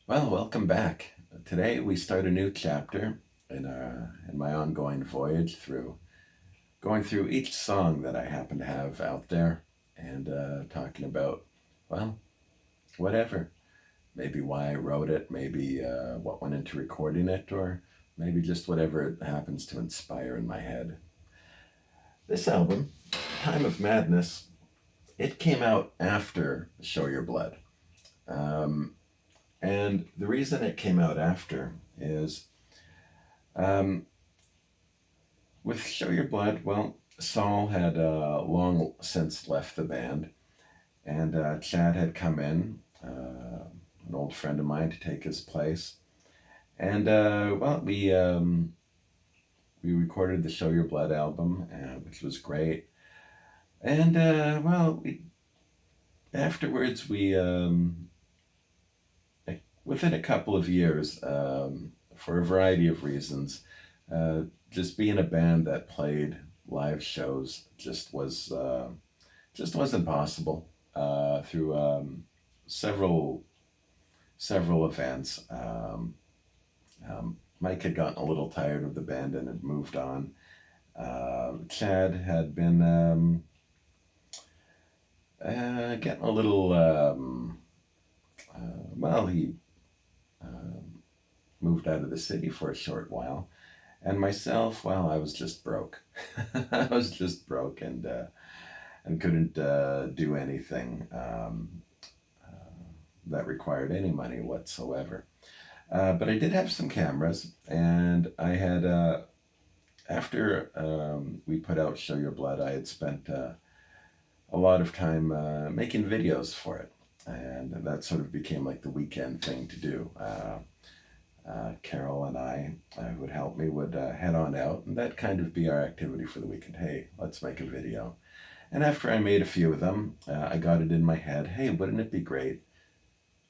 Well, welcome back. Today we start a new chapter in my ongoing voyage through going through each song that I happen to have out there and talking about, well, whatever. Maybe why I wrote it, maybe what went into recording it, or maybe just whatever it happens to inspire in my head. This album, Time of Madness, it came out after Show Your Blood. Um, and the reason it came out after is um, with Show Your Blood, well, Saul had long since left the band, and Chad had come in, an old friend of mine, to take his place. And well, we recorded the Show Your Blood album, which was great. And well, afterwards within a couple of years, for a variety of reasons, uh, just being a band that played live shows just wasn't possible through several events. Mike had gotten a little tired of the band and had moved on. Chad had been getting a little well, he moved out of the city for a short while. And myself, well, I was just broke. I was just broke and couldn't do anything that required any money whatsoever. But I did have some cameras, and I had, after we put out Show Your Blood, I had spent a lot of time making videos for it. And that sort of became like the weekend thing to do. Carol and I, who would help me, would head on out, and that kind of be our activity for the weekend. Hey, let's make a video. And after I made a few of them, I got it in my head, hey, wouldn't it be great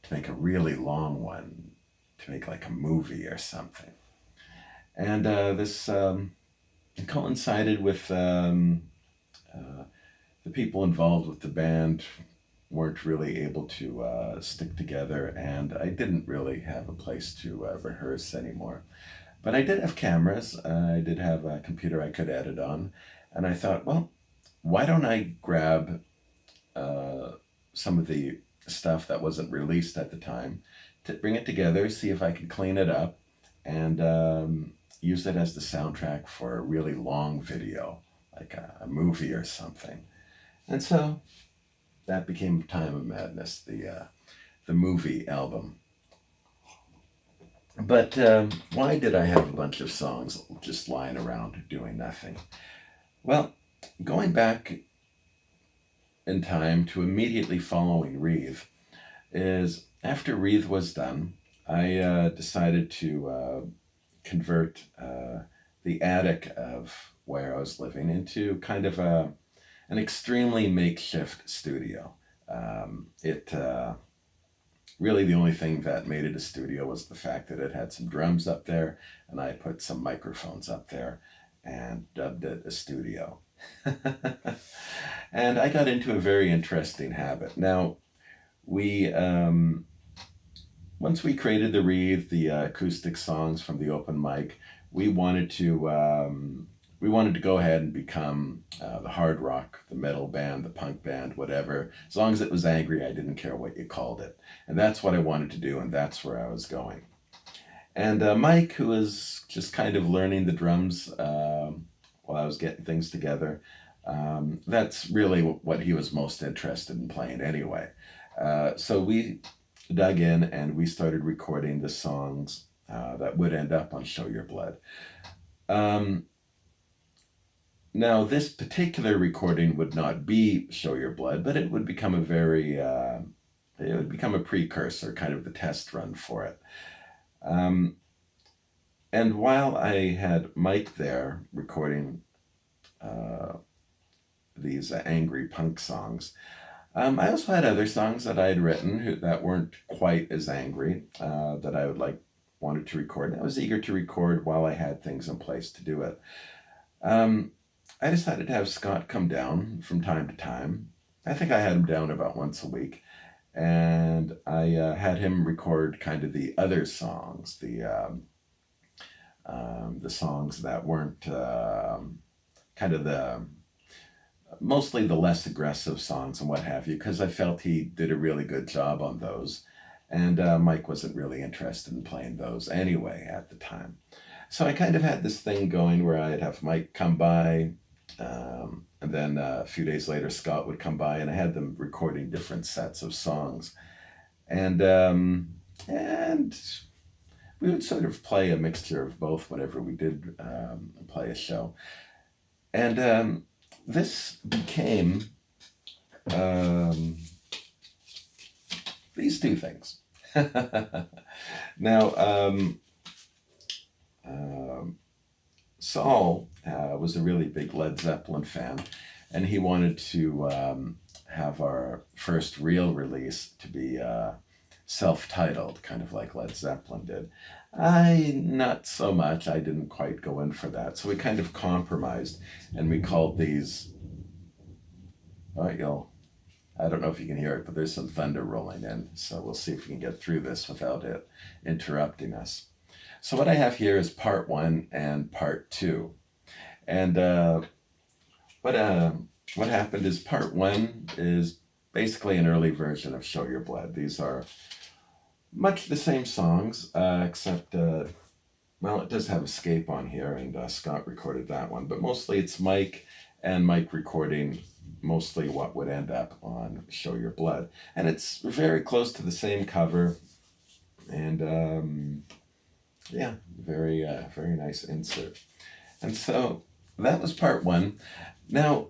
to make a really long one, to make like a movie or something? And this coincided with the people involved with the band weren't really able to stick together, and I didn't really have a place to rehearse anymore. But I did have cameras, I did have a computer I could edit on, and I thought, well, why don't I grab uh, some of the stuff that wasn't released at the time to bring it together, see if I could clean it up, and use it as the soundtrack for a really long video, like a movie or something. And so that became Time of Madness, the movie album. But why did I have a bunch of songs just lying around doing nothing? Well, going back in time to immediately following Wreath is after Wreath was done, I decided to convert the attic of where I was living into kind of an extremely makeshift studio. It really the only thing that made it a studio was the fact that it had some drums up there, and I put some microphones up there and dubbed it a studio. And I got into a very interesting habit. Now, we once we created the Wreath, the acoustic songs from the open mic, we wanted to we wanted to go ahead and become the hard rock, the metal band, the punk band, whatever. As long as it was angry, I didn't care what you called it, and that's what I wanted to do, and that's where I was going. And Mike, who was just kind of learning the drums while I was getting things together, that's really what he was most interested in playing anyway. So we dug in and we started recording the songs that would end up on Show Your Blood. Um, Now, this particular recording would not be Show Your Blood, but it would become it would become a precursor, kind of the test run for it. Um, and while I had Mike there recording uh, these angry punk songs, I also had other songs that I had written that weren't quite as angry that I would wanted to record. And I was eager to record while I had things in place to do it. Um, I decided to have Scott come down from time to time. I think I had him down about once a week, and I had him record kind of the other songs, the songs that weren't kind of the mostly the less aggressive songs and what have you, because I felt he did a really good job on those. And Mike wasn't really interested in playing those anyway at the time. So I kind of had this thing going where I'd have Mike come by, and then a few days later, Scott would come by, and I had them recording different sets of songs. And we would sort of play a mixture of both whenever we did play a show. And this became these two things. Now, Saul was a really big Led Zeppelin fan, and he wanted to have our first real release to be self-titled, kind of like Led Zeppelin did. Not so much. I didn't quite go in for that. So we kind of compromised, and we called these, I don't know if you can hear it, but there's some thunder rolling in. So we'll see if we can get through this without it interrupting us. So what I have here is part 1 and part 2. And what happened is part 1 is basically an early version of Show Your Blood. These are much the same songs, except, well, it does have Escape on here, and Scott recorded that one. But mostly it's Mike, and Mike recording mostly what would end up on Show Your Blood. And it's very close to the same cover, and yeah, very nice insert. And so that was part 1. Now,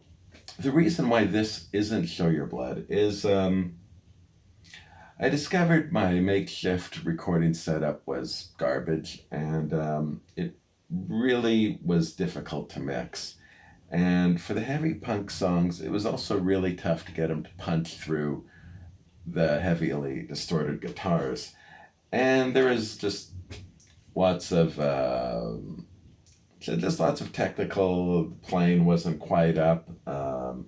the reason why this isn't Show Your Blood is I discovered my makeshift recording setup was garbage, and it really was difficult to mix. And for the heavy punk songs, it was also really tough to get them to punch through the heavily distorted guitars. And there was just lots of technical. Playing wasn't quite up to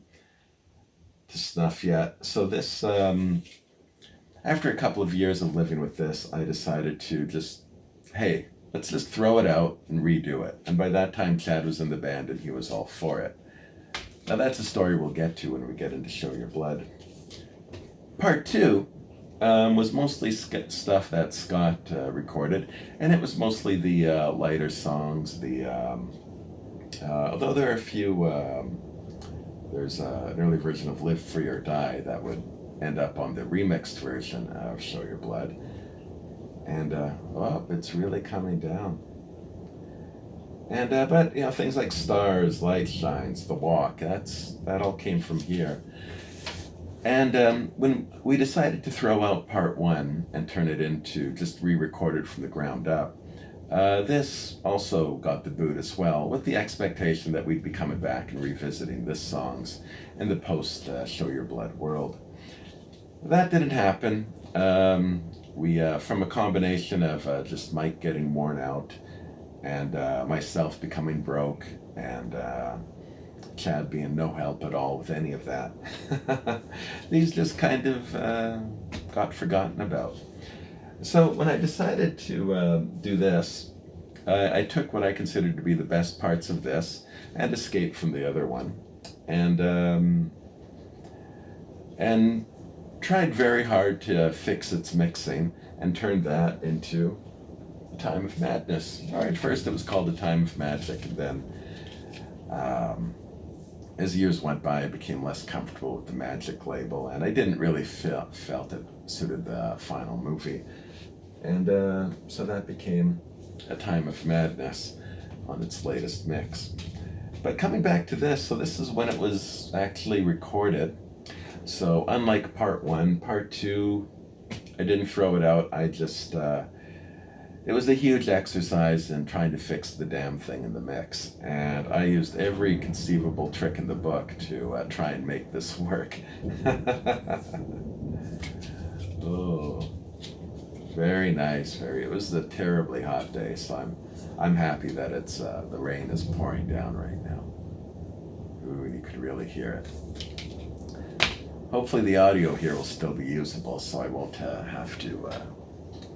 snuff yet. So this, after a couple of years of living with this, I decided to just, hey, let's just throw it out and redo it. And by that time, Chad was in the band and he was all for it. Now that's a story we'll get to when we get into Show Your Blood. Part 2 was mostly stuff that Scott recorded, and it was mostly the lighter songs. Although there are a few, there's an early version of Live Free or Die that would end up on the remixed version of Show Your Blood. And it's really coming down. And but things like Stars, Light Shines, The Walk, that all came from here. And when we decided to throw out part 1 and turn it into just re-recorded from the ground up, this also got the boot as well, with the expectation that we'd be coming back and revisiting this songs in the post Show Your Blood world. That didn't happen. We, from a combination of just Mike getting worn out and myself becoming broke and Chad being no help at all with any of that, these just kind of got forgotten about. So when I decided to do this, I took what I considered to be the best parts of this and Escape from the other one, and tried very hard to fix its mixing and turned that into A Time of Madness. All right, first it was called A Time of Magic, and then as years went by, I became less comfortable with the Magic label, and I didn't really felt it suited the final movie. And so that became A Time of Madness on its latest mix. But coming back to this, so this is when it was actually recorded. So unlike part 1, part 2, I didn't throw it out. I just, it was a huge exercise in trying to fix the damn thing in the mix. And I used every conceivable trick in the book to try and make this work. Oh, very nice. It was a terribly hot day, so I'm happy that it's the rain is pouring down right now. Ooh, you could really hear it. hopefully the audio here will still be usable, so I won't have to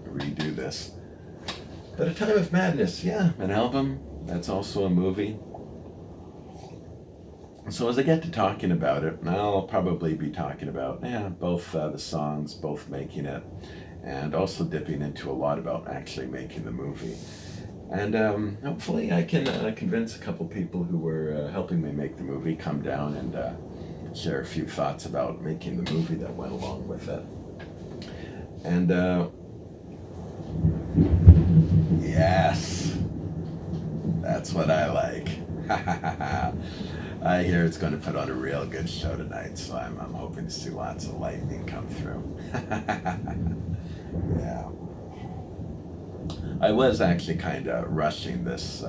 redo this. But A Time of Madness, yeah, an album. That's also a movie. So as I get to talking about it, I'll probably be talking about both the songs, both making it, and also dipping into a lot about actually making the movie. And hopefully I can convince a couple people who were helping me make the movie come down and share a few thoughts about making the movie that went along with it. And yes, that's what I like. I hear it's going to put on a real good show tonight, so I'm hoping to see lots of lightning come through. Yeah. I was actually kind of rushing this,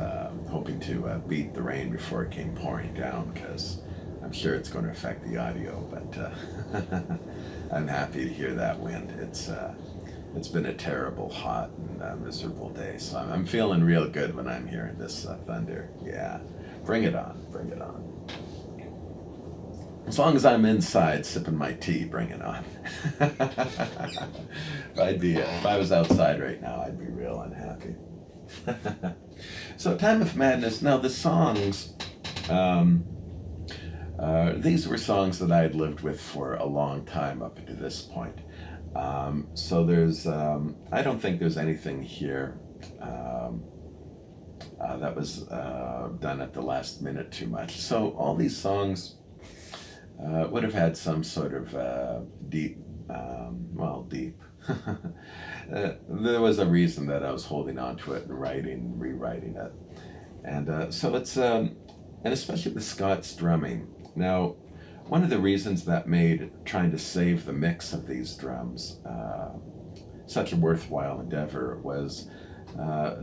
hoping to beat the rain before it came pouring down, because I'm sure it's going to affect the audio, but I'm happy to hear that wind. It's been a terrible, hot, and miserable day, so I'm feeling real good when I'm hearing this thunder. Yeah, bring it on, bring it on. As long as I'm inside sipping my tea, bring it on. If I was outside right now, I'd be real unhappy. So, Time of Madness. Now, the songs, these were songs that I had lived with for a long time up to this point. So there's, I don't think there's anything here that was done at the last minute too much. So all these songs would have had some sort of deep. There was a reason that I was holding on to it and rewriting it. And so it's, and especially with Scott's drumming. Now, one of the reasons that made trying to save the mix of these drums such a worthwhile endeavor was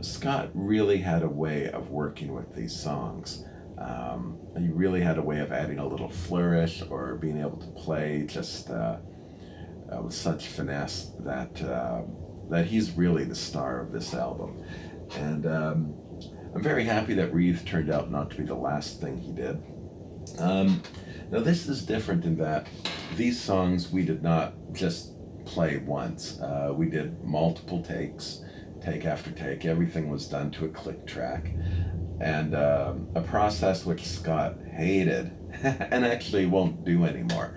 Scott really had a way of working with these songs. He really had a way of adding a little flourish or being able to play just with such finesse that he's really the star of this album. And I'm very happy that Wreath turned out not to be the last thing he did. Now this is different in that these songs we did not just play once. We did multiple takes, take after take. Everything was done to a click track. And a process which Scott hated and actually won't do anymore.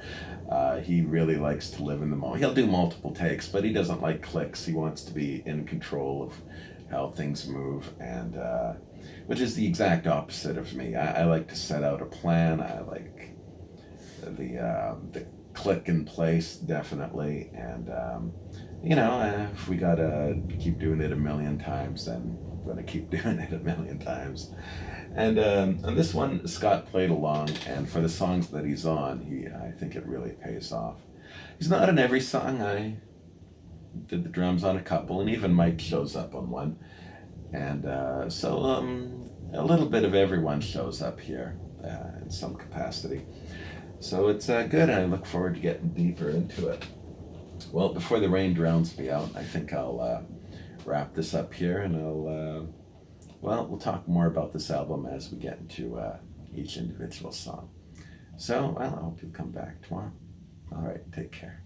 He really likes to live in the moment. He'll do multiple takes, but he doesn't like clicks. He wants to be in control of how things move, and which is the exact opposite of me. I like to set out a plan. I like the click in place, definitely. And if we gotta keep doing it a million times, then I'm gonna keep doing it a million times. And on this one, Scott played along, and for the songs that he's on, I think it really pays off. He's not on every song. I did the drums on a couple, and even Mike shows up on one. And so a little bit of everyone shows up here in some capacity. So it's good, and I look forward to getting deeper into it. Well, before the rain drowns me out, I think I'll wrap this up here, and we'll talk more about this album as we get into each individual song. So, I hope you'll come back tomorrow. All right, take care.